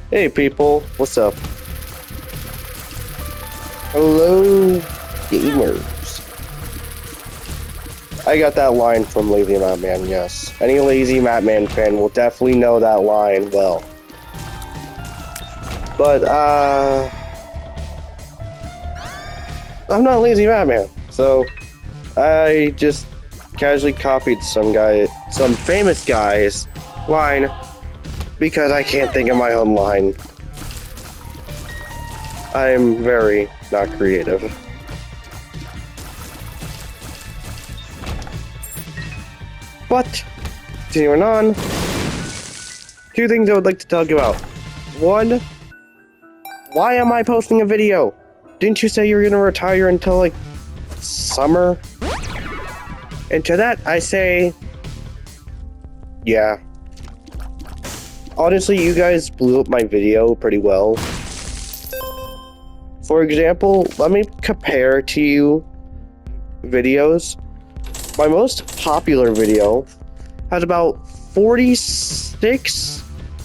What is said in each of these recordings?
Hey people, what's up? Hello, gamers. I got that line from Lazy Map Man, yes. Any Lazy Map Man fan will definitely know that line well. But, I'm not Lazy Map Man, so I just casually copied some famous guy's line because I can't think of my own line. I'm very not creative. But, continuing on, two things I would like to talk about. One, why am I posting a video? Didn't you say you were gonna retire until, like, summer? And to that, I say, yeah. Honestly, you guys blew up my video pretty well. For example, let me compare to you videos. My most popular video has about 46,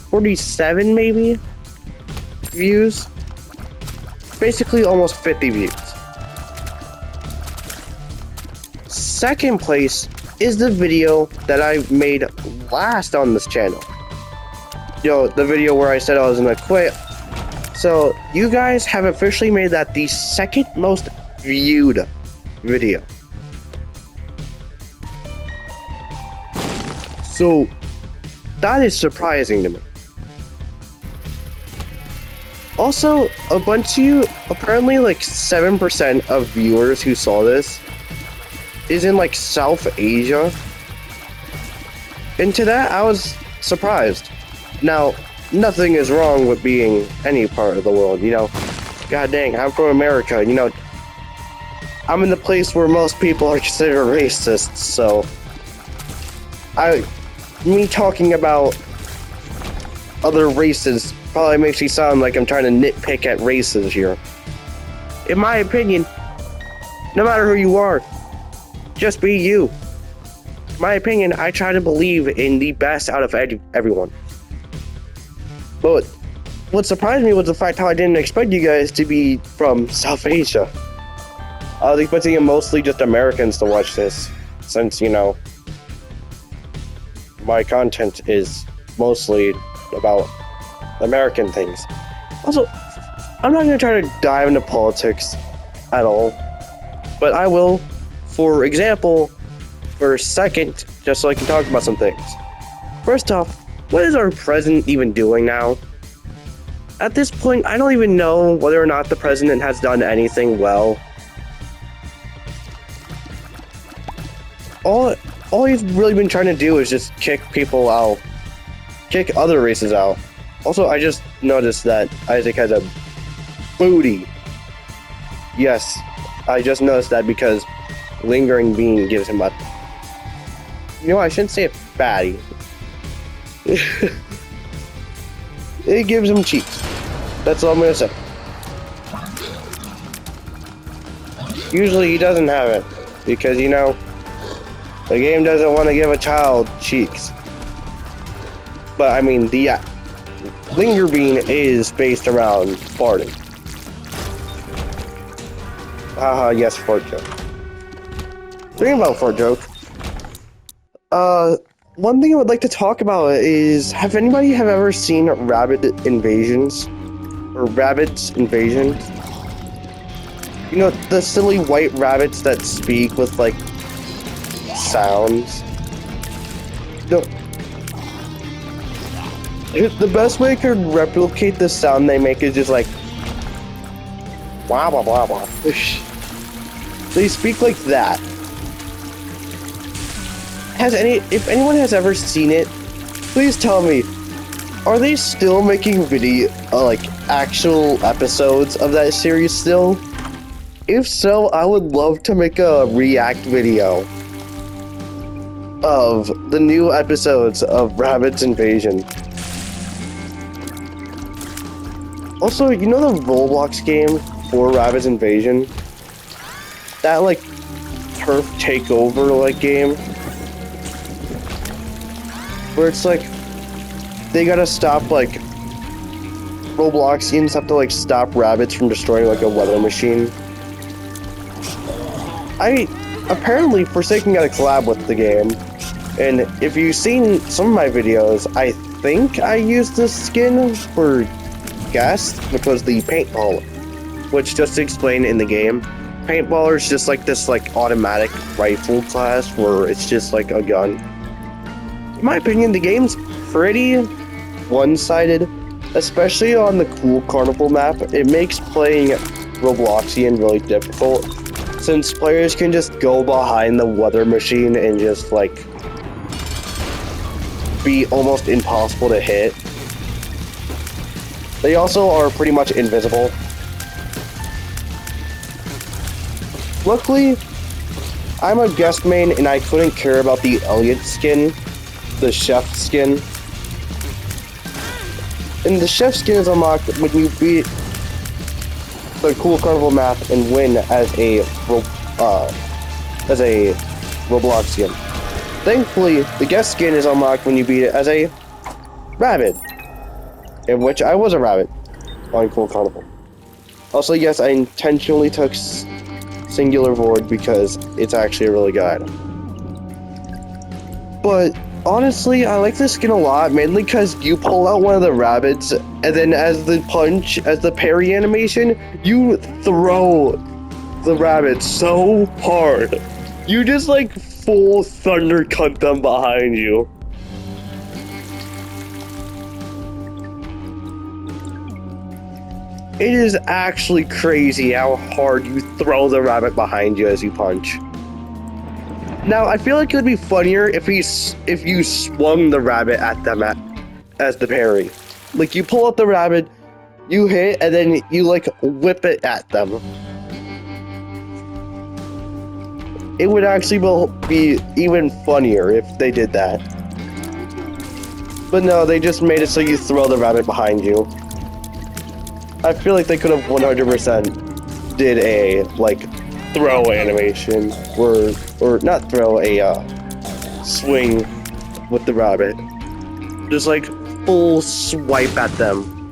47 maybe views. Basically almost 50 views. Second place is the video that I made last on this channel. The video where I said I was gonna quit. So, you guys have officially made that the second most viewed video. So, that is surprising to me. Also, a bunch of you, apparently like 7% of viewers who saw this is in like South Asia. And to that, I was surprised. Now, nothing is wrong with being any part of the world, God dang, I'm from America, I'm in the place where most people are considered racists, so me talking about other races probably makes me sound like I'm trying to nitpick at races here. In my opinion, no matter who you are, just be you. In my opinion, I try to believe in the best out of everyone. But what surprised me was the fact how I didn't expect you guys to be from South Asia. I was expecting mostly just Americans to watch this, since, my content is mostly about American things. Also, I'm not going to try to dive into politics at all, but I will, for example, for a second, just so I can talk about some things. First off, what is our president even doing now? At this point, I don't even know whether or not the president has done anything well. All he's really been trying to do is just kick people out. Kick other races out. Also, I just noticed that Isaac has a booty. Yes, I just noticed that because Lingering Bean gives him a... I shouldn't say a fatty. It gives him cheeks. That's all I'm gonna say. Usually he doesn't have it, because, the game doesn't want to give a child cheeks. But, I mean, the Linger Bean is based around farting. Haha, yes, fart joke. Thinking about fart joke. One thing I would like to talk about is, have anybody ever seen Rabbit Invasions? Or Rabbids Invasions? The silly white rabbits that speak with, like, sounds? The best way I could replicate the sound they make is just like... Blah, blah, blah, blah. They speak like that. If anyone has ever seen it, please tell me, are they still making actual episodes of that series still? If so, I would love to make a react video of the new episodes of Rabbids Invasion. Also, the Roblox game for Rabbids Invasion? That, turf takeover, game? Where it's they gotta stop, Robloxians have to like stop rabbits from destroying like a weather machine. I apparently Forsaken got a collab with the game, and if you've seen some of my videos, I think I used this skin for Guest, which was the paintball, which just to explain in the game, paintballer is just like this like automatic rifle class where it's just like a gun. In my opinion, the game's pretty one-sided, especially on the cool carnival map. It makes playing Robloxian really difficult, since players can just go behind the weather machine and just like be almost impossible to hit. They also are pretty much invisible. Luckily, I'm a guest main and I couldn't care about the Elliot skin, the chef skin. And the chef skin is unlocked when you beat the cool carnival map and win as a Robloxian. Thankfully, the guest skin is unlocked when you beat it as a rabbit, in which I was a rabbit on cool carnival. Also, yes, I intentionally took Singular Void because it's actually a really good item. But honestly, I like this skin a lot, mainly because you pull out one of the rabbits, and then as the punch, as the parry animation, you throw the rabbit so hard. You just like full thunder cut them behind you. It is actually crazy how hard you throw the rabbit behind you as you punch. Now, I feel like it would be funnier if you swung the rabbit at them as the parry. Like, you pull out the rabbit, you hit, and then you, like, whip it at them. It would actually be even funnier if they did that. But no, they just made it so you throw the rabbit behind you. I feel like they could have 100% did a, like, throw animation, or not throw, a swing with the rabbit. Just like full swipe at them.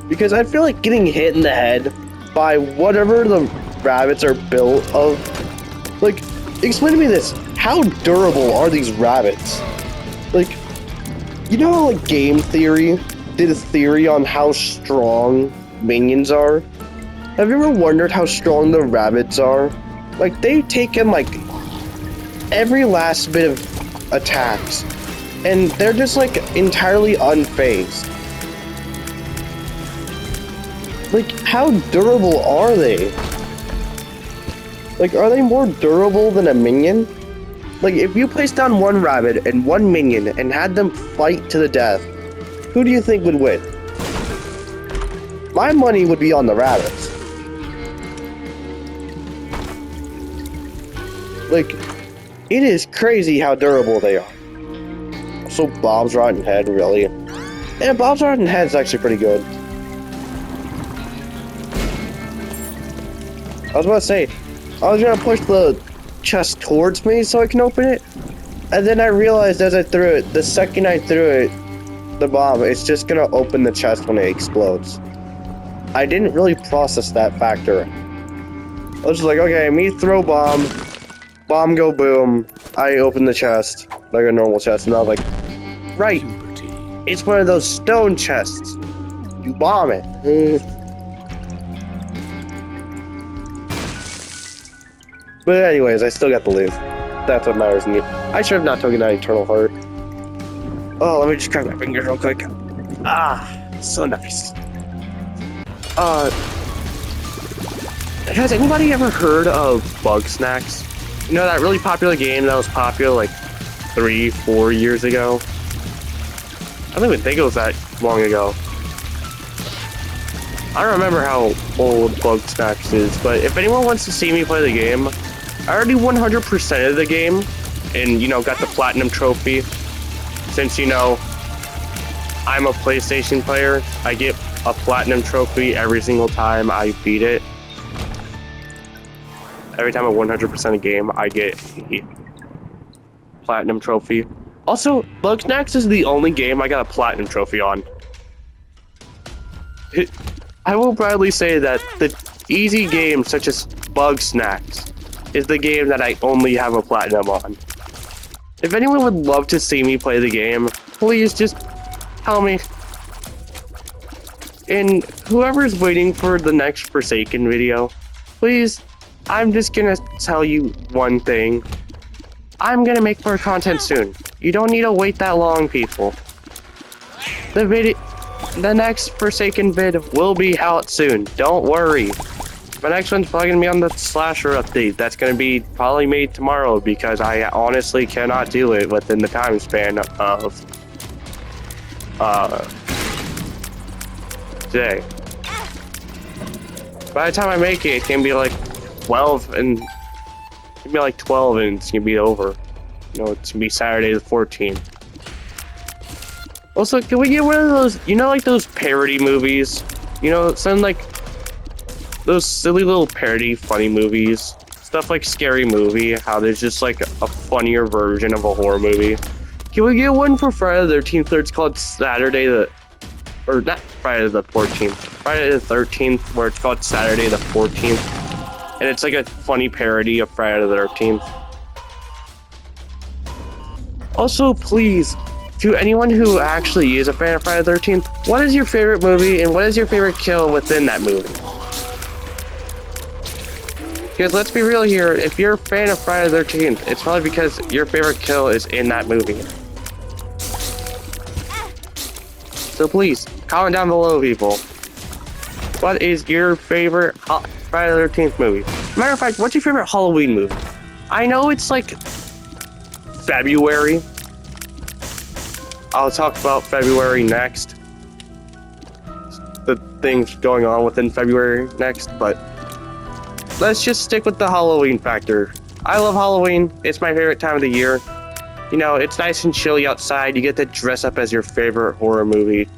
Because I feel like getting hit in the head by whatever the rabbits are built of, like, explain to me this, how durable are these rabbits? Like, you know how like Game Theory did a theory on how strong minions are? Have you ever wondered how strong the rabbits are? Like, they've taken, like, every last bit of attacks, and they're just, like, entirely unfazed. Like, how durable are they? Like, are they more durable than a minion? Like, if you placed down one rabbit and one minion and had them fight to the death, who do you think would win? My money would be on the rabbits. Like, it is crazy how durable they are. So Bob's Rotten Head, really? Yeah, Bob's Rotten Head's actually pretty good. I was about to say, I was gonna push the chest towards me so I can open it, and then I realized as I threw it, the second I threw it, the bomb, it's just gonna open the chest when it explodes. I didn't really process that factor. I was just like, okay, me throw bomb go boom, I open the chest, like a normal chest, and I was like, right, it's one of those stone chests. You bomb it. But anyways, I still got the loot. That's what matters in you. I should have not taken that Eternal Heart. Oh, let me just crack my fingers real quick. Ah, so nice. Has anybody ever heard of Bugsnax? You know, that really popular game that was popular like 3-4 years ago? I don't even think it was that long ago. I don't remember how old Bugsnax is, but if anyone wants to see me play the game, I already 100%ed the game and, you know, got the Platinum Trophy. Since, you know, I'm a PlayStation player, I get a Platinum Trophy every single time I beat it. Every time I 100% a game, I get a Platinum Trophy. Also, Bugsnax is the only game I got a Platinum Trophy on. I will proudly say that the easy games such as Bug Snacks is the game that I only have a platinum on. If anyone would love to see me play the game, please just tell me. And whoever's waiting for the next Forsaken video, please, I'm just gonna tell you one thing. I'm gonna make more content soon. You don't need to wait that long, people. The next Forsaken vid will be out soon. Don't worry. My next one's probably gonna be on the Slasher update. That's gonna be probably made tomorrow because I honestly cannot do it within the time span of today. By the time I make it, it's gonna be like 12 and it's gonna be like 12 and it's gonna be over. You know, it's gonna be Saturday the 14th. Also, can we get one of those, you know, like those parody movies? You know, some like those silly little parody funny movies. Stuff like Scary Movie, how there's just like a funnier version of a horror movie. Can we get one for Friday the 13th? It's called Saturday the... Or not Friday the 14th. Friday the 13th, where it's called Saturday the 14th. And it's like a funny parody of Friday the 13th. Also, please, to anyone who actually is a fan of Friday the 13th, what is your favorite movie and what is your favorite kill within that movie? Because let's be real here, if you're a fan of Friday the 13th, it's probably because your favorite kill is in that movie. So please, comment down below, people. What is your favorite Friday the 13th movie? Matter of fact, what's your favorite Halloween movie? I know it's like February. I'll talk about February next. The things going on within February next, but let's just stick with the Halloween factor. I love Halloween. It's my favorite time of the year. You know, it's nice and chilly outside. You get to dress up as your favorite horror movie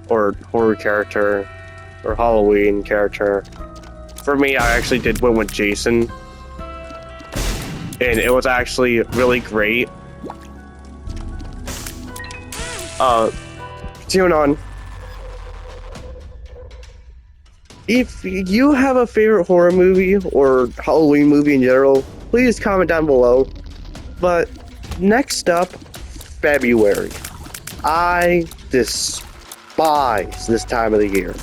or horror character or Halloween character. For me, I actually did went with Jason. And it was actually really great. Tune on. If you have a favorite horror movie or Halloween movie in general, please comment down below. But next up, February. I despise this time of the year.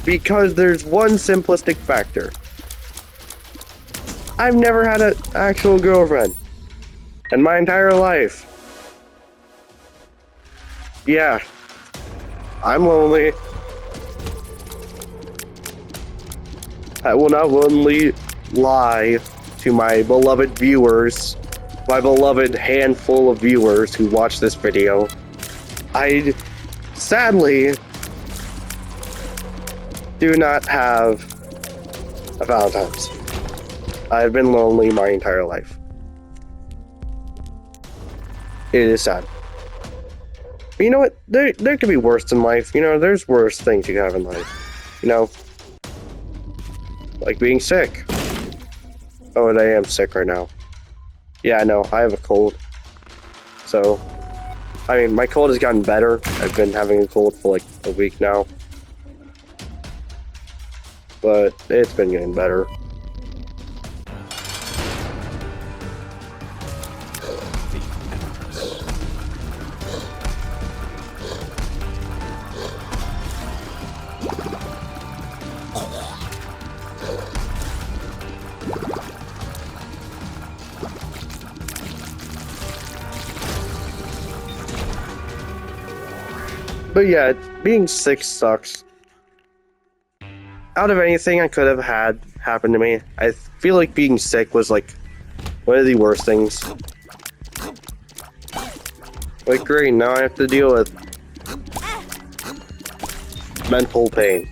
Because there's one simplistic factor. I've never had an actual girlfriend in my entire life. Yeah, I'm lonely. I will not only lie to my beloved viewers, my beloved handful of viewers who watch this video. I sadly do not have a Valentine's. I've been lonely my entire life. It is sad. But you know what? There could be worse in life. You know, there's worse things you can have in life. You know, like being sick. Oh, and I am sick right now. Yeah, I know. I have a cold. So, I mean, my cold has gotten better. I've been having a cold for like a week now. But it's been getting better. But yeah, being sick sucks. Out of anything I could have had happen to me, I feel like being sick was like one of the worst things. Like, great, now I have to deal with mental pain.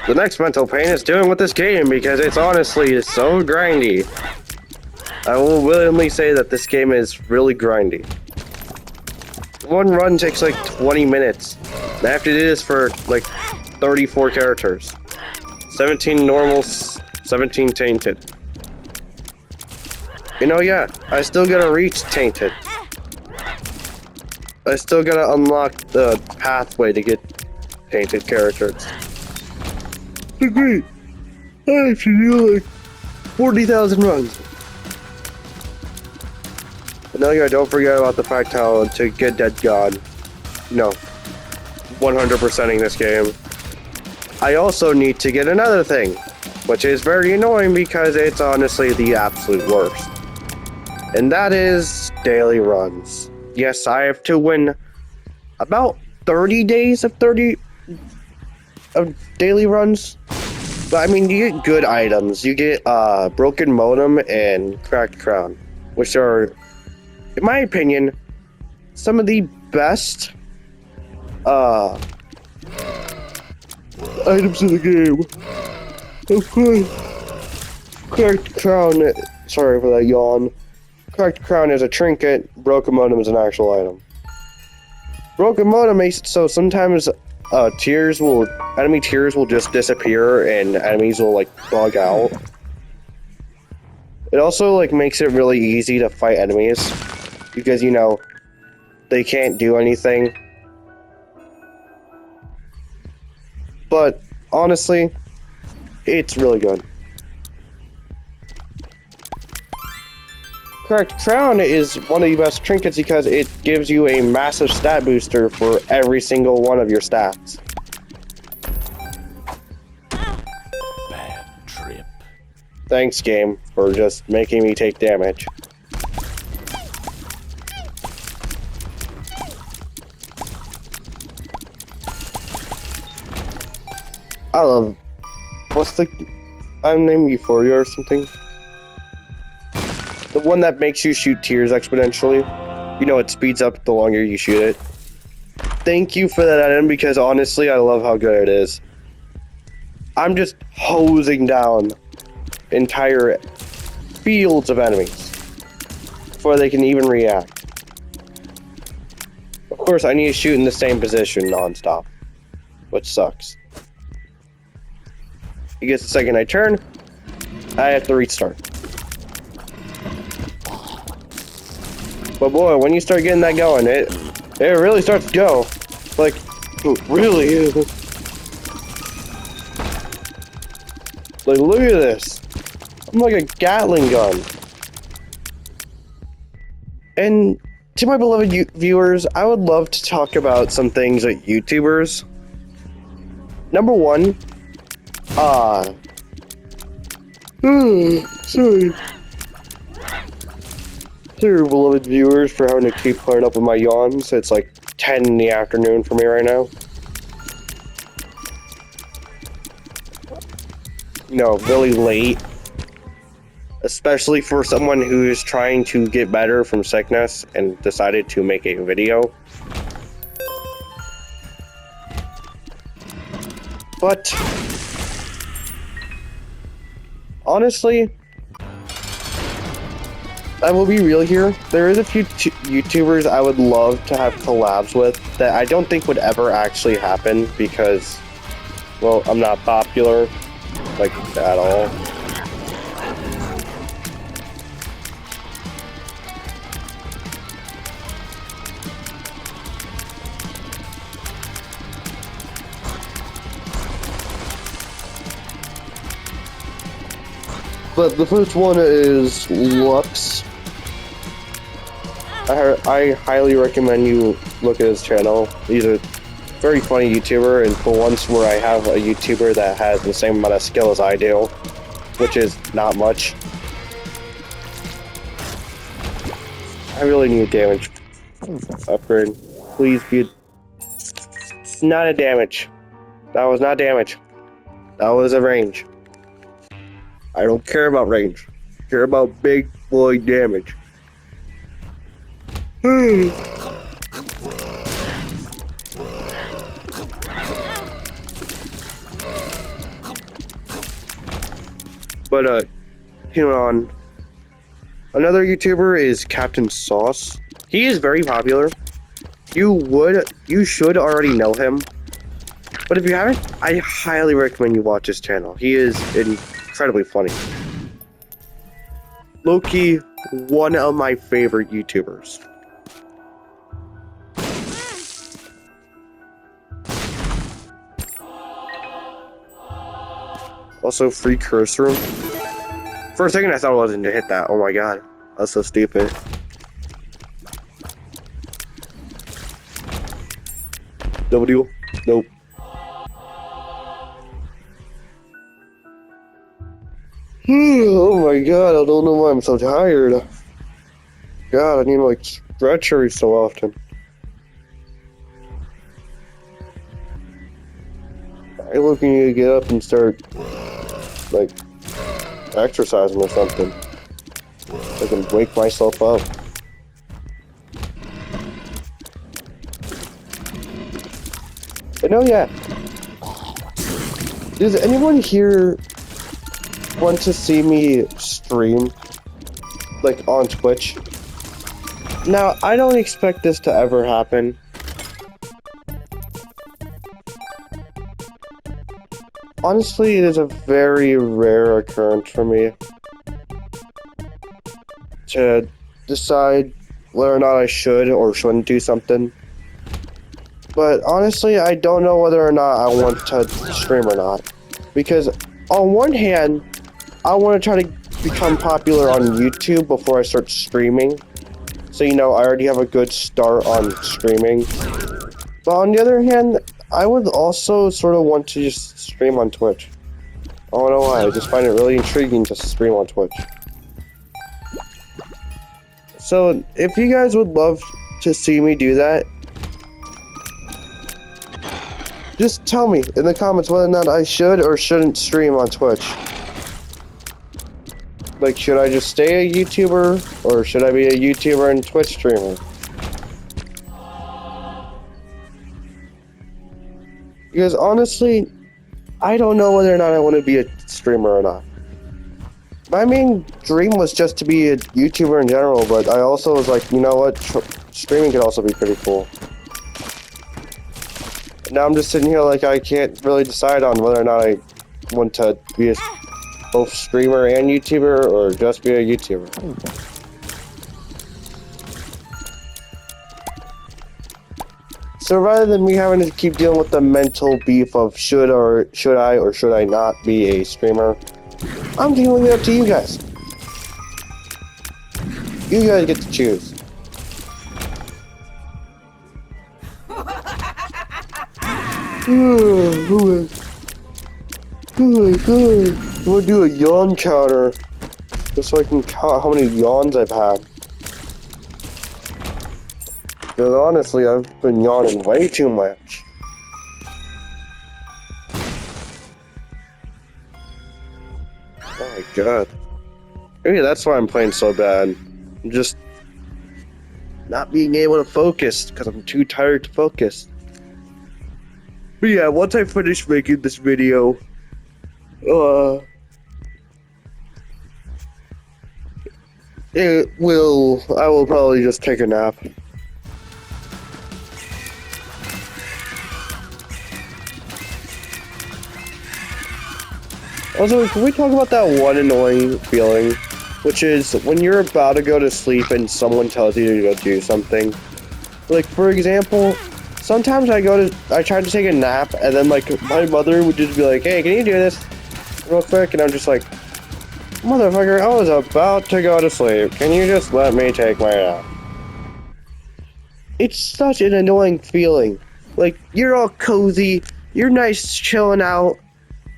The next mental pain is dealing with this game because it's honestly so grindy. I will willingly say that this game is really grindy. One run takes like 20 minutes. I have to do this for like 34 characters. 17 normal, 17 tainted. You know, yeah, I still gotta reach Tainted. I still gotta unlock the pathway to get Tainted characters. But great! I have to do like 40,000 runs. But no, yeah, don't forget about the fact how to get Dead God. No. 100%ing this game. I also need to get another thing, which is very annoying because it's honestly the absolute worst. And that is daily runs. Yes, I have to win about 30 days of daily runs. But I mean, you get good items. You get Broken Modem and Cracked Crown, which are, in my opinion, some of the best items in the game. Of course, Cracked Crown, sorry for that yawn. Cracked Crown is a trinket, Broken Modem is an actual item. Broken Modem makes it so sometimes enemy tears will just disappear and enemies will like bug out. It also like makes it really easy to fight enemies because, you know, they can't do anything. But honestly, it's really good. Cracked Crown is one of the best trinkets because it gives you a massive stat booster for every single one of your stats. Bad trip. Thanks, game, for just making me take damage. I love... What's the... I'm naming Euphoria or something? The one that makes you shoot tears exponentially. You know, it speeds up the longer you shoot it. Thank you for that item because honestly, I love how good it is. I'm just hosing down entire fields of enemies before they can even react. Of course, I need to shoot in the same position non-stop, which sucks. Because the second I turn, I have to restart. But boy, when you start getting that going, it really starts to go. Like, really. Like, look at this. I'm like a Gatling gun. And to my beloved viewers, I would love to talk about some things like YouTubers. Number one, sorry. Sorry, beloved viewers, for having to keep putting up with my yawns. It's like 10 in the afternoon for me right now. No, really late. Especially for someone who is trying to get better from sickness and decided to make a video. But honestly, I will be real here. There is a few YouTubers I would love to have collabs with that I don't think would ever actually happen because, well, I'm not popular, like, at all. But the first one is Lux. I highly recommend you look at his channel. He's a very funny YouTuber, and for once where I have a YouTuber that has the same amount of skill as I do, which is not much. I really need a damage upgrade. Please be... Not a damage. That was not damage. That was a range. I don't care about range. I care about big boy damage. But, you know, another YouTuber is Captain Sauce. He is very popular. You should already know him. But if you haven't, I highly recommend you watch his channel. He is incredibly funny. Low-key, one of my favorite YouTubers. Also, free curse room. For a second, I thought I wasn't to hit that. Oh my god, that's so stupid. W? Nope. Oh my god, I don't know why I'm so tired. God, I need to like stretch every so often. I'm looking to get up and start like exercising or something. So I can wake myself up. But no, yeah. Does anyone here want to see me stream, like on Twitch? Now, I don't expect this to ever happen. Honestly, it is a very rare occurrence for me to decide whether or not I should or shouldn't do something. But honestly, I don't know whether or not I want to stream or not. Because on one hand, I want to try to become popular on YouTube before I start streaming. So, you know, I already have a good start on streaming. But on the other hand, I would also sort of want to just stream on Twitch. I don't know why, I just find it really intriguing to stream on Twitch. So, if you guys would love to see me do that, just tell me in the comments whether or not I should or shouldn't stream on Twitch. Like, should I just stay a YouTuber, or should I be a YouTuber and Twitch streamer? Because honestly, I don't know whether or not I want to be a streamer or not. My main dream was just to be a YouTuber in general, but I also was like, you know what, streaming could also be pretty cool. Now I'm just sitting here like I can't really decide on whether or not I want to be both streamer and YouTuber, or just be a YouTuber. So rather than me having to keep dealing with the mental beef of should I or should I not be a streamer, I'm dealing it up to you guys. You guys get to choose. Oh my god. I'm gonna do a yawn counter just so I can count how many yawns I've had. Because honestly, I've been yawning way too much. Oh my god. Maybe that's why I'm playing so bad. I'm just not being able to focus because I'm too tired to focus. But yeah, once I finish making this video, I will probably just take a nap. Also, can we talk about that one annoying feeling, which is when you're about to go to sleep and someone tells you to go do something? Like, for example, sometimes I try to take a nap, and then, like, my mother would just be like, hey, can you do this real quick? And I'm just like, motherfucker, I was about to go to sleep. Can you just let me take my nap? It's such an annoying feeling. Like, you're all cozy, you're nice chilling out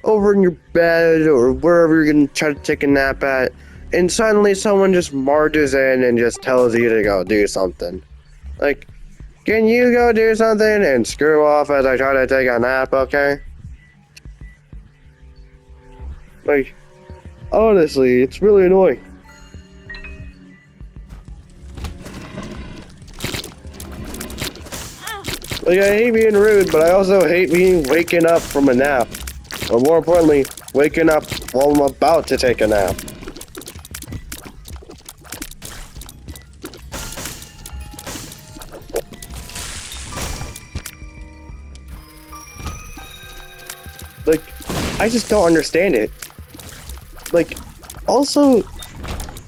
over in your bed or wherever you're gonna try to take a nap at, and suddenly someone just marches in and just tells you to go do something. Like, can you go do something and screw off as I try to take a nap, okay? Like, honestly, it's really annoying. Like, I hate being rude, but I also hate waking up from a nap. Or more importantly, waking up while I'm about to take a nap. Like, I just don't understand it. Like, also,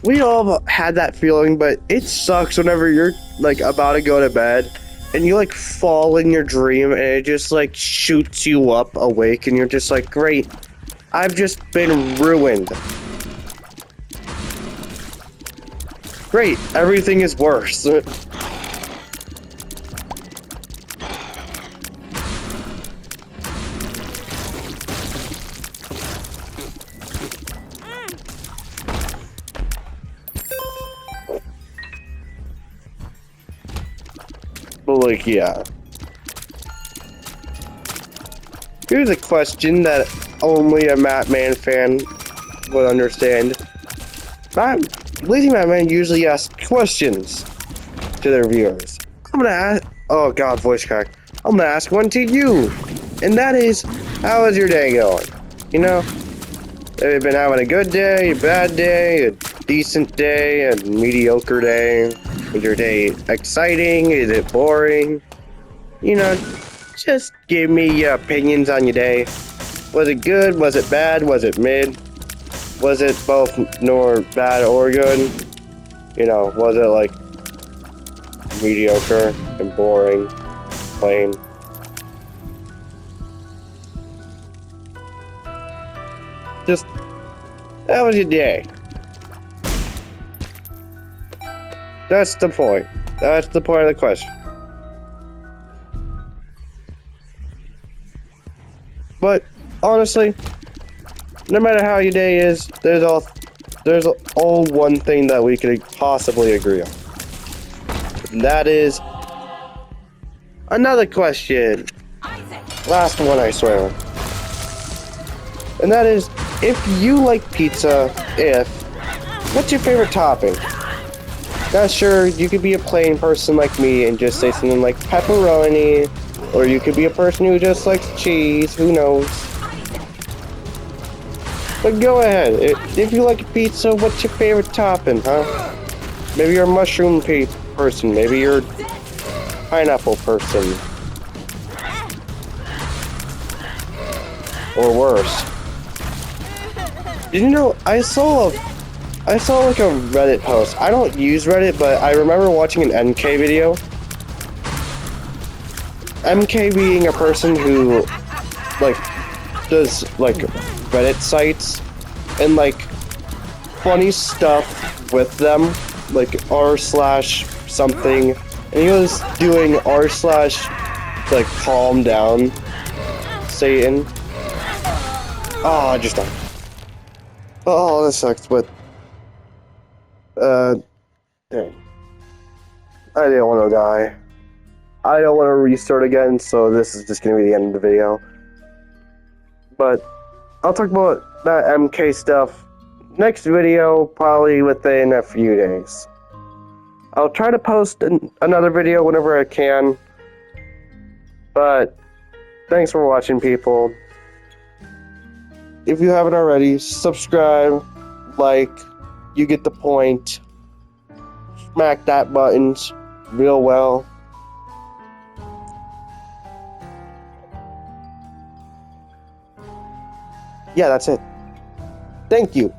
we all had that feeling, but it sucks whenever you're like about to go to bed and you like fall in your dream and it just like shoots you up awake and you're just like, great, I've just been ruined. Great, everything is worse. But like, yeah. Here's a question that only a Matman fan would understand. Lazy Matman usually asks questions to their viewers. I'm gonna ask. Oh god, voice crack. I'm gonna ask one to you, and that is, how is your day going? You know, have you been having a good day, a bad day, a decent day, a mediocre day? Is your day exciting? Is it boring? You know, just give me your opinions on your day. Was it good? Was it bad? Was it mid? Was it both nor bad or good? You know, was it like mediocre and boring, plain? Just, how was your day? That's the point. That's the point of the question. But honestly, no matter how your day is, there's all one thing that we could possibly agree on. And that is another question. Last one, I swear. And that is, if you like pizza, what's your favorite topping? Now sure, you could be a plain person like me and just say something like pepperoni, or you could be a person who just likes cheese, who knows? But go ahead, if you like pizza, what's your favorite topping, huh? Maybe you're a mushroom person, maybe you're a pineapple person. Or worse. Did you know, I saw like a Reddit post. I don't use Reddit, but I remember watching an MK video. MK being a person who, like, does, like, Reddit sites and, like, funny stuff with them, like, r slash something. And he was doing r slash, like, calm down Satan. Oh, I just died. Oh, that sucks, but dang. I didn't want to die. I don't want to restart again, so this is just going to be the end of the video. But I'll talk about that MK stuff next video, probably within a few days. I'll try to post another video whenever I can. But thanks for watching, people. If you haven't already, subscribe, like, you get the point. Smack that buttons real well. Yeah, that's it. Thank you.